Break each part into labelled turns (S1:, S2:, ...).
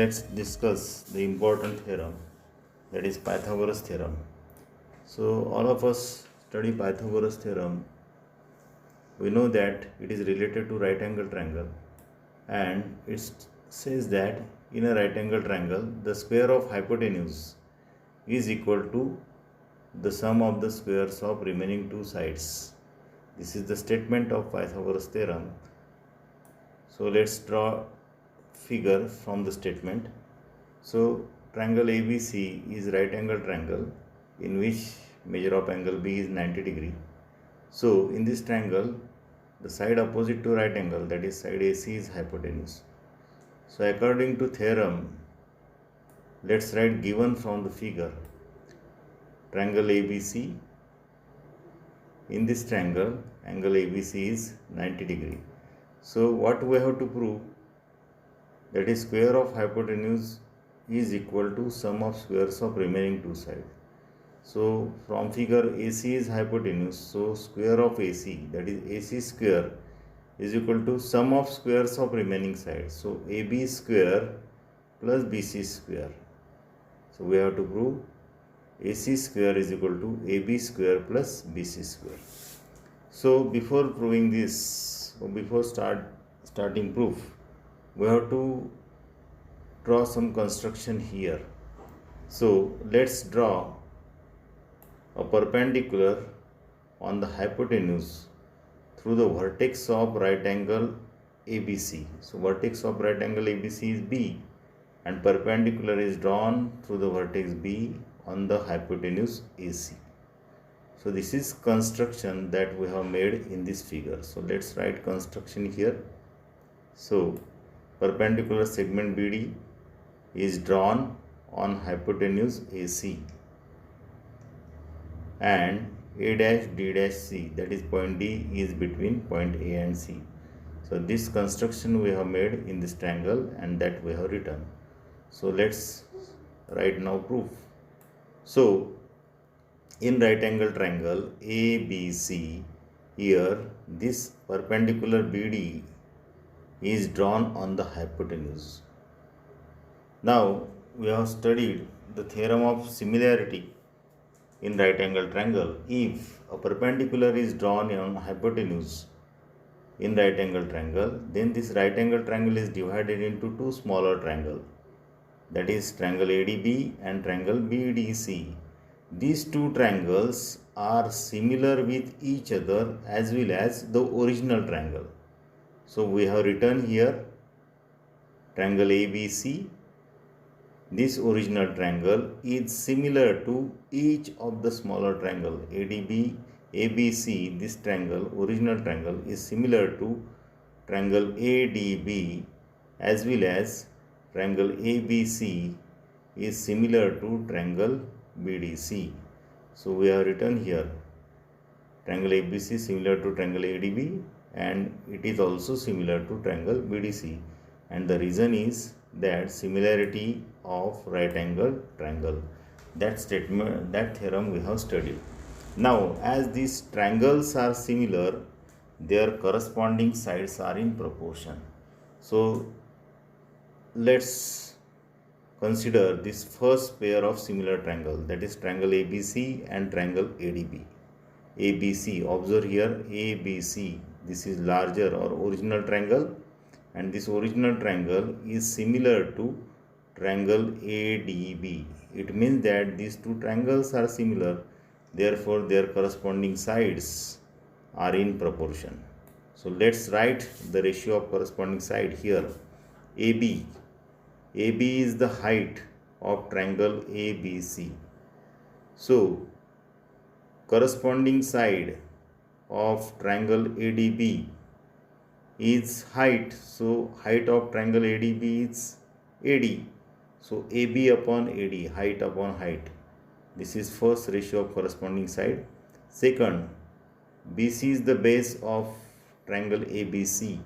S1: let's discuss the important theorem, that is Pythagoras theorem. So all of us study Pythagoras theorem. We know that it is related to right angle triangle, and it says that in a right angle triangle the square of hypotenuse is equal to the sum of the squares of remaining two sides. This is the statement of Pythagoras theorem. So let's draw figure from the statement. So triangle ABC is right angle triangle in which measure of angle B is 90 degree. So in this triangle the side opposite to right angle, that is side AC, is hypotenuse. So according to theorem, let's write given from the figure. Triangle ABC, in this triangle angle ABC is 90 degree. So what we have to prove, that is square of hypotenuse is equal to sum of squares of remaining two sides. So from figure AC is hypotenuse, so square of AC, that is AC square, is equal to sum of squares of remaining sides. So AB square plus BC square. So we have to prove AC square is equal to AB square plus BC square. So before proving this, or before starting proof, we have to draw some construction here. So let's draw a perpendicular on the hypotenuse through the vertex of right angle ABC. So vertex of right angle ABC is B, and perpendicular is drawn through the vertex B on the hypotenuse AC. So this is construction that we have made in this figure. So let's write construction here. So perpendicular segment BD is drawn on hypotenuse AC, and A dash D dash C, that is point D, is between point A and C. So this construction we have made in this triangle, and that we have written. So let's write now proof. So in right angle triangle ABC, here this perpendicular BD is drawn on the hypotenuse. Now we have studied the theorem of similarity in right angle triangle. If a perpendicular is drawn on hypotenuse in right angle triangle, then this right angle triangle is divided into two smaller triangles, that is triangle ADB and triangle BDC. These two triangles are similar with each other as well as the original triangle. So we have written here triangle ABC. This original triangle is similar to each of the smaller triangle ADB, ABC. This triangle, original triangle, is similar to triangle ADB, as well as triangle ABC is similar to triangle BDC. So we have written here triangle ABC similar to triangle ADB, and it is also similar to triangle BDC, and the reason is that similarity of right angle triangle. That statement, that theorem we have studied. Now as these triangles are similar, their corresponding sides are in proportion. So let's consider this first pair of similar triangle, that is triangle ABC and triangle ADB. ABC, observe here ABC, this is larger or original triangle, and this original triangle is similar to triangle ADB. It means that these two triangles are similar, therefore their corresponding sides are in proportion. So let's write the ratio of corresponding side here. AB is the height of triangle ABC. So corresponding side of triangle ADB is height. So height of triangle ADB is AD. So AB upon AD, height upon height. This is first ratio of corresponding side. Second, BC is the base of triangle ABC.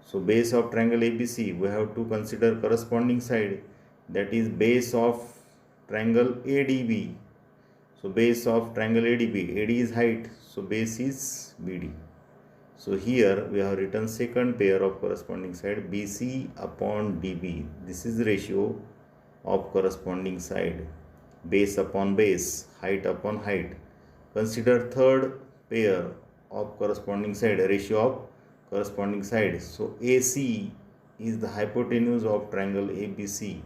S1: So base of triangle ABC, we have to consider corresponding side, that is base of triangle ADB. So base of triangle ADB, AD is height, so base is BD. So here we have written second pair of corresponding side BC upon DB. This is the ratio of corresponding side, base upon base, height upon height. Consider third pair of corresponding side, ratio of corresponding side. So AC is the hypotenuse of triangle ABC.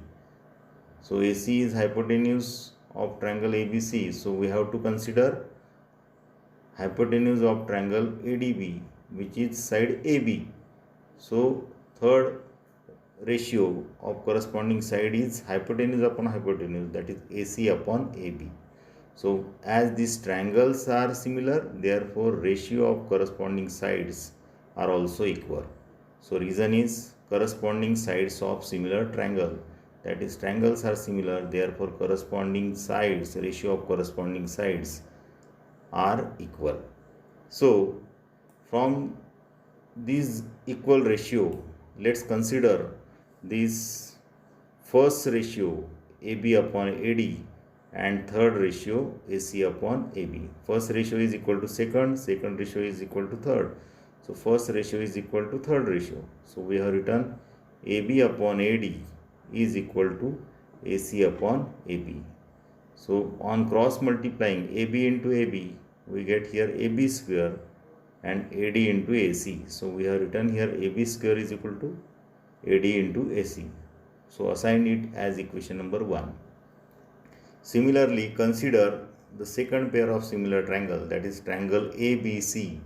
S1: So AC is hypotenuse of triangle ABC. So we have to consider hypotenuse of triangle ADB, which is side AB. So third ratio of corresponding side is hypotenuse upon hypotenuse, that is AC upon AB. So as these triangles are similar, therefore ratio of corresponding sides are also equal. So reason is corresponding sides of similar triangle, that is triangles are similar, therefore corresponding sides, ratio of corresponding sides are equal. So from this equal ratio, let's consider this first ratio AB upon AD and third ratio AC upon AB. First ratio is equal to second ratio is equal to third. So first ratio is equal to third ratio. So we have written AB upon AD is equal to AC upon AB. So on cross multiplying AB into AB, we get here AB square and AD into AC. So we have written here AB square is equal to AD into AC. So assign it as equation number 1. Similarly, consider the second pair of similar triangle, that is triangle ABC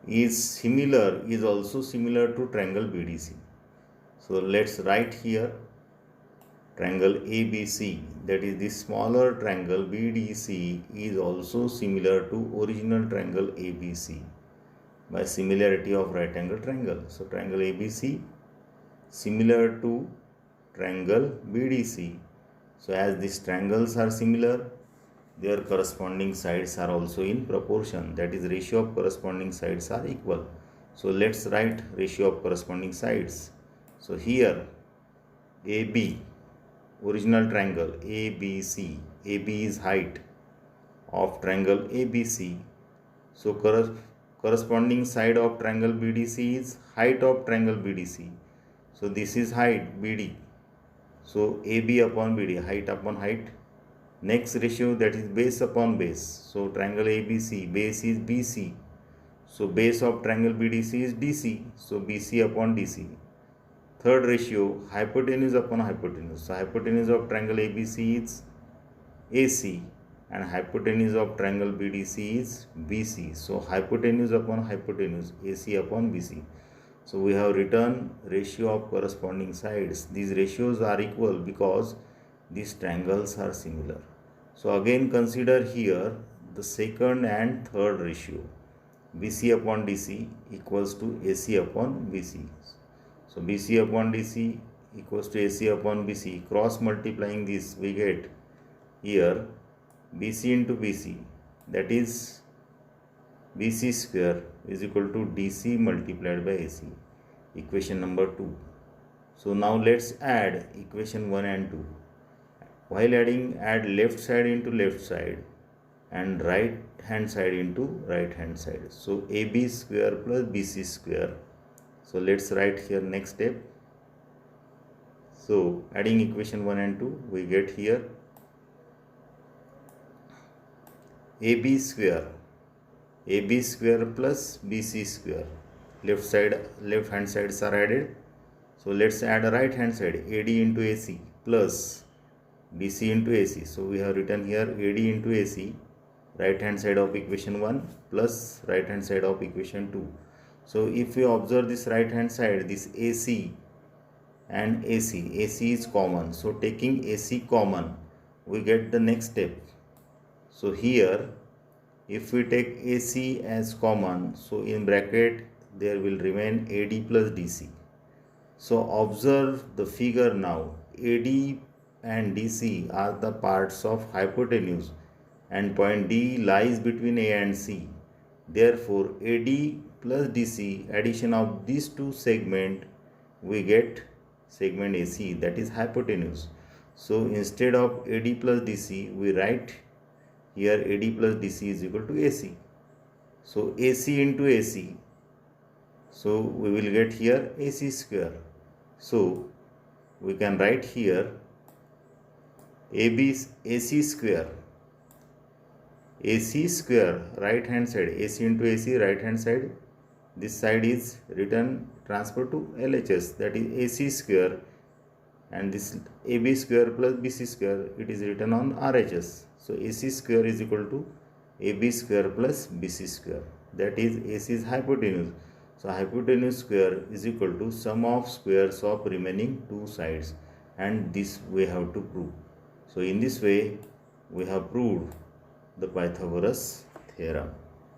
S1: is also similar to triangle BDC. So let's write here triangle ABC, that is this smaller triangle BDC is also similar to original triangle ABC by similarity of right angle triangle. So triangle ABC similar to triangle BDC. So as these triangles are similar, their corresponding sides are also in proportion, that is ratio of corresponding sides are equal. So let's write ratio of corresponding sides. So here AB, original triangle ABC, AB is height of triangle ABC. So corresponding side of triangle BDC is height of triangle BDC. So this is height BD. So AB upon BD, height upon height. Next ratio, that is base upon base. So triangle ABC, base is BC. So base of triangle BDC is DC. So BC upon DC. Third ratio, hypotenuse upon hypotenuse. So hypotenuse of triangle ABC is AC and hypotenuse of triangle BDC is BC. So hypotenuse upon hypotenuse, AC upon BC. So we have written ratio of corresponding sides. These ratios are equal because these triangles are similar. So again consider here the second and third ratio. BC upon DC equals to AC upon BC. So BC upon DC equals to AC upon BC. Cross multiplying this, we get here BC into BC, that is BC square is equal to DC multiplied by AC. Equation number 2. So now let's add equation 1 and 2. While adding, add left side into left side and right hand side into right hand side. So AB square plus BC square. So let's write here next step. So adding equation 1 and 2, we get here AB square plus BC square. Left hand sides are added. So let's add a right hand side, AD into AC plus BC into AC. So we have written here AD into AC, right hand side of equation 1 plus right hand side of equation 2. So if we observe this right hand side, this AC and AC is common. So taking AC common, we get the next step. So here if we take AC as common, so in bracket there will remain AD plus DC. So observe the figure now. AD and DC are the parts of hypotenuse and point D lies between A and C. Therefore AD plus DC, addition of these two segments, we get segment AC, that is hypotenuse. So instead of AD plus DC, we write here AD plus DC is equal to AC. So AC into AC. So we will get here AC square. So we can write here AC square. AC square, right hand side, AC into AC, right hand side. This side is written transfer to LHS, that is AC square, and this AB square plus BC square, it is written on RHS. So AC square is equal to AB square plus BC square, that is AC is hypotenuse. So hypotenuse square is equal to sum of squares of remaining two sides, and this we have to prove. So in this way we have proved the Pythagoras theorem.